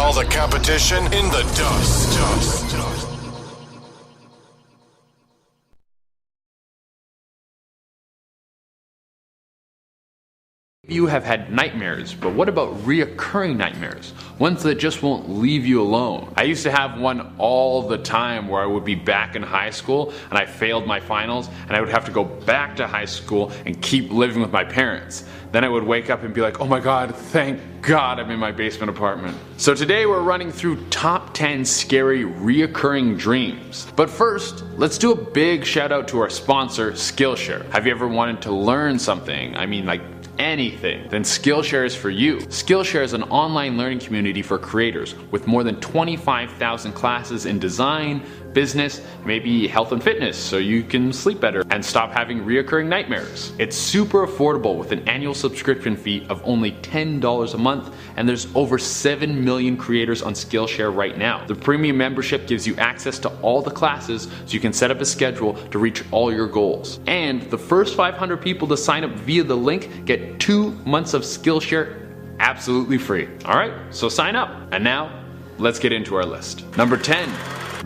all the competition in the dust. You have had nightmares, but what about reoccurring nightmares? Ones that just won't leave you alone. I used to have one all the time where I would be back in high school and I failed my finals and I would have to go back to high school and keep living with my parents. Then I would wake up and be like, oh my god, thank god I'm in my basement apartment. So today we're running through top 10 scary reoccurring dreams. But first, let's do a big shout out to our sponsor, Skillshare. Have you ever wanted to learn something? I mean, like anything, then Skillshare is for you. Skillshare is an online learning community for creators with more than 25,000 classes in design, business, maybe health and fitness, so you can sleep better and stop having reoccurring nightmares. It's super affordable with an annual subscription fee of only $10 a month, and there's over 7 million creators on Skillshare right now. The premium membership gives you access to all the classes so you can set up a schedule to reach all your goals. And the first 500 people to sign up via the link get 2 months of Skillshare absolutely free. Alright, so sign up. And now, let's get into our list. Number 10.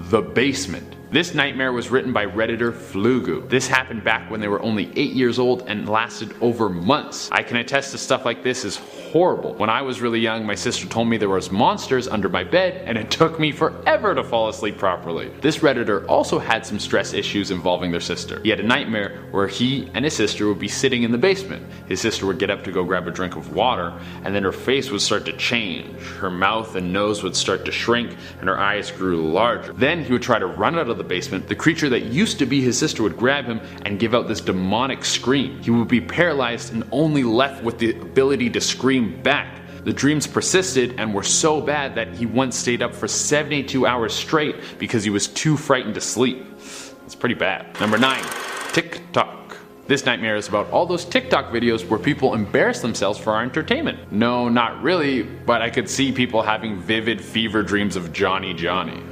The Basement. This nightmare was written by Redditor Flugu. This happened back when they were only 8 years old and lasted over months. I can attest to stuff like this is horrible. When I was really young, my sister told me there was monsters under my bed and it took me forever to fall asleep properly. This Redditor also had some stress issues involving their sister. He had a nightmare where he and his sister would be sitting in the basement. His sister would get up to go grab a drink of water and then her face would start to change. Her mouth and nose would start to shrink and her eyes grew larger. Then he would try to run out of the basement. The creature that used to be his sister would grab him and give out this demonic scream. He would be paralyzed and only left with the ability to scream back. The dreams persisted and were so bad that he once stayed up for 72 hours straight because he was too frightened to sleep. It's pretty bad. Number 9. TikTok. This nightmare is about all those TikTok videos where people embarrass themselves for our entertainment. No, not really, but I could see people having vivid fever dreams of Johnny.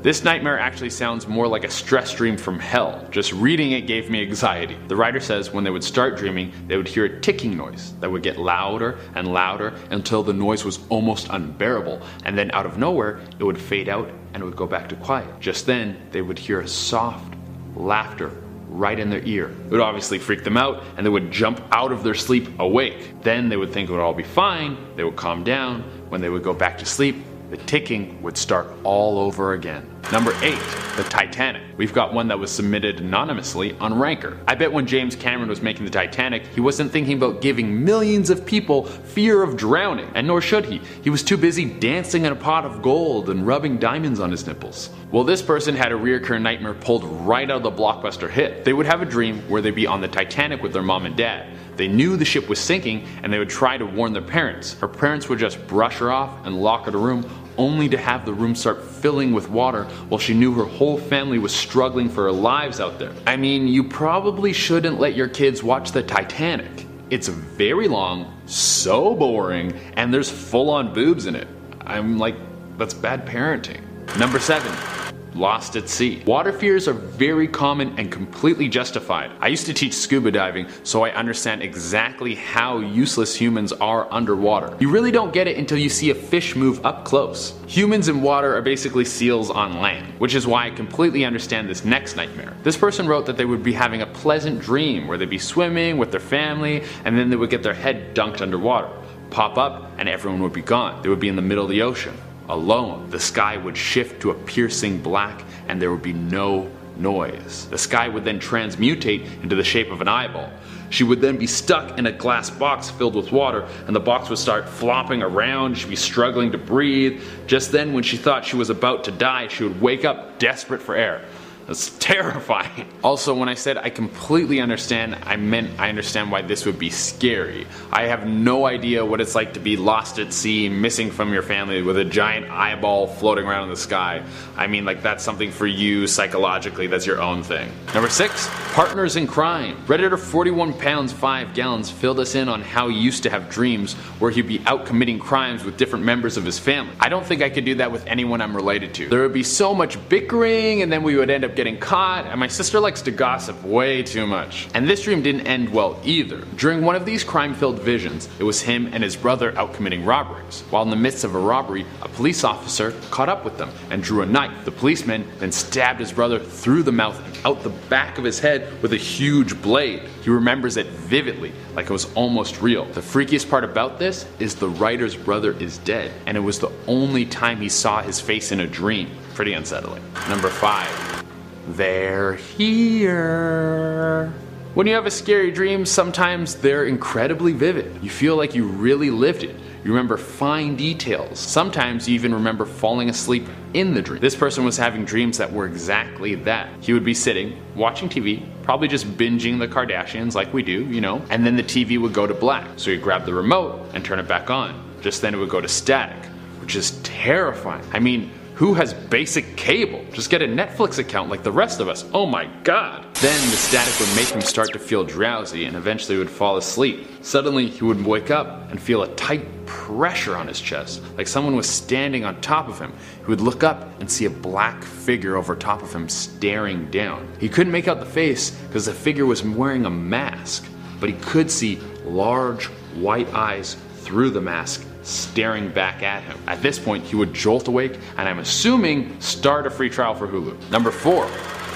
This nightmare actually sounds more like a stress dream from hell. Just reading it gave me anxiety. The writer says when they would start dreaming, they would hear a ticking noise that would get louder and louder until the noise was almost unbearable, and then out of nowhere, it would fade out and it would go back to quiet. Just then, they would hear a soft laughter right in their ear. It would obviously freak them out and they would jump out of their sleep awake. Then they would think it would all be fine, they would calm down. When they would go back to sleep, the ticking would start all over again. Number 8. The Titanic. We've got one that was submitted anonymously on Ranker. I bet when James Cameron was making the Titanic, he wasn't thinking about giving millions of people fear of drowning, and nor should he. He was too busy dancing in a pot of gold and rubbing diamonds on his nipples. Well, this person had a reoccurring nightmare pulled right out of the blockbuster hit. They would have a dream where they'd be on the Titanic with their mom and dad. They knew the ship was sinking and they would try to warn their parents. Her parents would just brush her off and lock her to a room, only to have the room start filling with water while she knew her whole family was struggling for their lives out there. I mean, you probably shouldn't let your kids watch the Titanic. It's very long, so boring, and there's full-on boobs in it. I'm like, that's bad parenting. Number 7. Lost at sea. Water fears are very common and completely justified. I used to teach scuba diving, so I understand exactly how useless humans are underwater. You really don't get it until you see a fish move up close. Humans in water are basically seals on land, which is why I completely understand this next nightmare. This person wrote that they would be having a pleasant dream where they'd be swimming with their family and then they would get their head dunked underwater, pop up, and everyone would be gone. They would be in the middle of the ocean. Alone. The sky would shift to a piercing black and there would be no noise. The sky would then transmutate into the shape of an eyeball. She would then be stuck in a glass box filled with water and the box would start flopping around. She'd be struggling to breathe. Just then, when she thought she was about to die, she would wake up desperate for air. That's terrifying. Also, when I said I completely understand, I meant I understand why this would be scary. I have no idea what it's like to be lost at sea, missing from your family with a giant eyeball floating around in the sky. I mean, like, that's something for you psychologically, that's your own thing. Number 6, partners in crime. Redditor 41 pounds 5 gallons filled us in on how he used to have dreams where he'd be out committing crimes with different members of his family. I don't think I could do that with anyone I'm related to. There would be so much bickering and then we would end up getting caught, and my sister likes to gossip way too much. And this dream didn't end well either. During one of these crime-filled visions, it was him and his brother out committing robberies. While in the midst of a robbery, a police officer caught up with them and drew a knife. The policeman then stabbed his brother through the mouth and out the back of his head with a huge blade. He remembers it vividly, like it was almost real. The freakiest part about this is the writer's brother is dead, and it was the only time he saw his face in a dream. Pretty unsettling. Number 5. They're here. When you have a scary dream, sometimes they're incredibly vivid. You feel like you really lived it. You remember fine details. Sometimes you even remember falling asleep in the dream. This person was having dreams that were exactly that. He would be sitting, watching TV, probably just binging the Kardashians like we do, you know, and then the TV would go to black. So he'd grab the remote and turn it back on. Just then it would go to static, which is terrifying. I mean, who has basic cable? Just get a Netflix account like the rest of us. Oh my god. Then the static would make him start to feel drowsy and eventually would fall asleep. Suddenly he would wake up and feel a tight pressure on his chest, like someone was standing on top of him. He would look up and see a black figure over top of him staring down. He couldn't make out the face because the figure was wearing a mask, but he could see large white eyes through the mask staring back at him. At this point, he would jolt awake and I'm assuming start a free trial for Hulu. Number 4.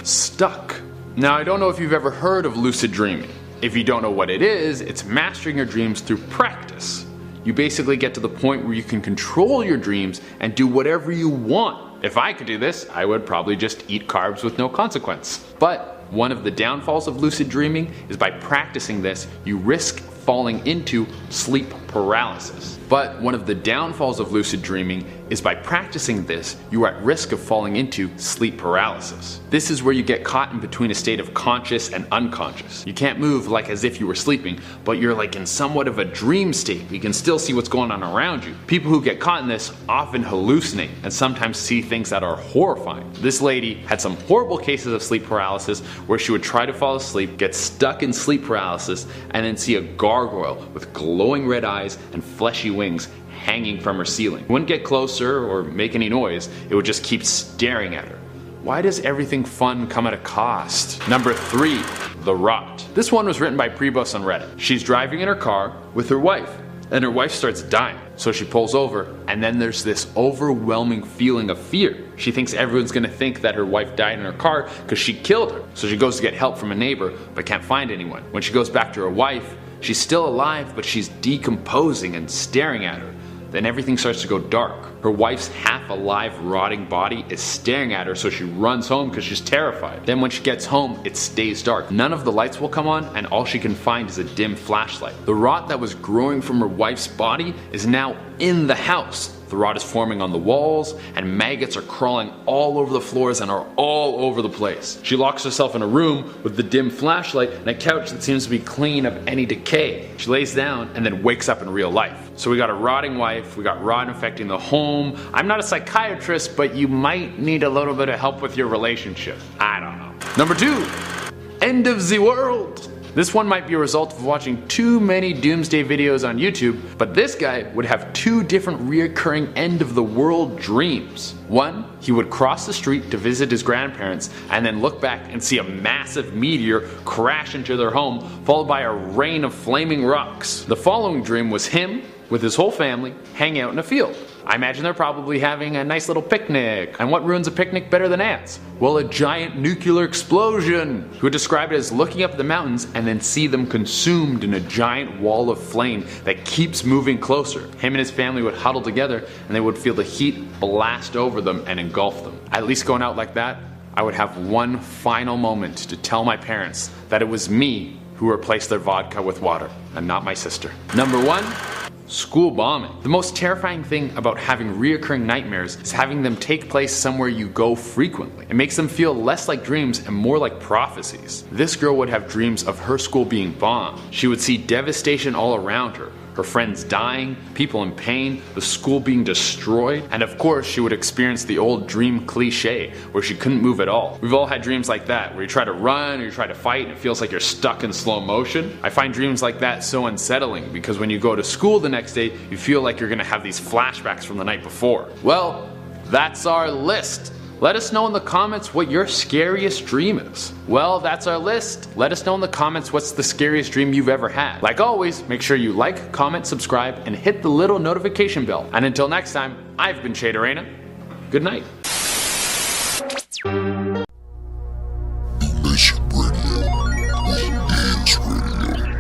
Stuck. Now, I don't know if you've ever heard of lucid dreaming. If you don't know what it is, it's mastering your dreams through practice. You basically get to the point where you can control your dreams and do whatever you want. If I could do this, I would probably just eat carbs with no consequence. But one of the downfalls of lucid dreaming is by practicing this, you risk falling into sleep paralysis. But one of the downfalls of lucid dreaming is by practicing this, you are at risk of falling into sleep paralysis. This is where you get caught in between a state of conscious and unconscious. You can't move like as if you were sleeping, but you're like in somewhat of a dream state. You can still see what's going on around you. People who get caught in this often hallucinate and sometimes see things that are horrifying. This lady had some horrible cases of sleep paralysis where she would try to fall asleep, get stuck in sleep paralysis, and then see a gargoyle with glowing red eyes and fleshy wings hanging from her ceiling. It wouldn't get closer or make any noise, it would just keep staring at her. Why does everything fun come at a cost? Number 3, The Rot. This one was written by Prebos on Reddit. She's driving in her car with her wife, and her wife starts dying. So she pulls over, and then there's this overwhelming feeling of fear. She thinks everyone's gonna think that her wife died in her car because she killed her. So she goes to get help from a neighbor, but can't find anyone. When she goes back to her wife, she's still alive, but she's decomposing and staring at her. Then everything starts to go dark. Her wife's half-alive, rotting body is staring at her, so she runs home because she's terrified. Then when she gets home, it stays dark. None of the lights will come on, and all she can find is a dim flashlight. The rot that was growing from her wife's body is now in the house. The rot is forming on the walls, and maggots are crawling all over the floors and are all over the place. She locks herself in a room with the dim flashlight and a couch that seems to be clean of any decay. She lays down and then wakes up in real life. So we got a rotting wife, we got rot infecting the home. I'm not a psychiatrist, but you might need a little bit of help with your relationship. I don't know. Number 2, End of the World. This one might be a result of watching too many doomsday videos on YouTube, but this guy would have 2 different reoccurring end of the world dreams. One, he would cross the street to visit his grandparents and then look back and see a massive meteor crash into their home, followed by a rain of flaming rocks. The following dream was him with his whole family hanging out in a field. I imagine they're probably having a nice little picnic. And what ruins a picnic better than ants? Well, a giant nuclear explosion. He would describe it as looking up at the mountains and then see them consumed in a giant wall of flame that keeps moving closer. Him and his family would huddle together and they would feel the heat blast over them and engulf them. At least going out like that, I would have one final moment to tell my parents that it was me who replaced their vodka with water and not my sister. Number 1, school bombing. The most terrifying thing about having reoccurring nightmares is having them take place somewhere you go frequently. It makes them feel less like dreams and more like prophecies. This girl would have dreams of her school being bombed. She would see devastation all around her. Her friends dying, people in pain, the school being destroyed, and of course she would experience the old dream cliche where she couldn't move at all. We've all had dreams like that where you try to run or you try to fight and it feels like you're stuck in slow motion. I find dreams like that so unsettling because when you go to school the next day you feel like you're gonna have these flashbacks from the night before. Well, that's our list. Let us know in the comments what your scariest dream is. Well, that's our list. Let us know in the comments what's the scariest dream you've ever had. Like always, make sure you like, comment, subscribe, and hit the little notification bell. And until next time, I've been Shade Arena. Good night.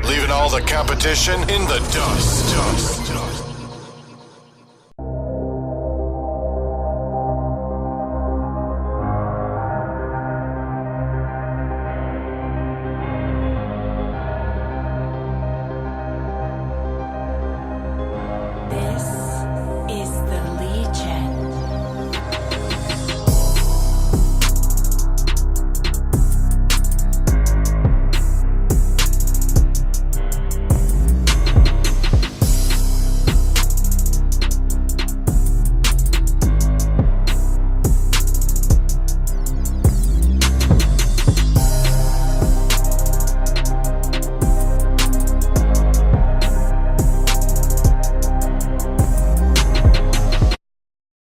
Leaving all the competition in the dust.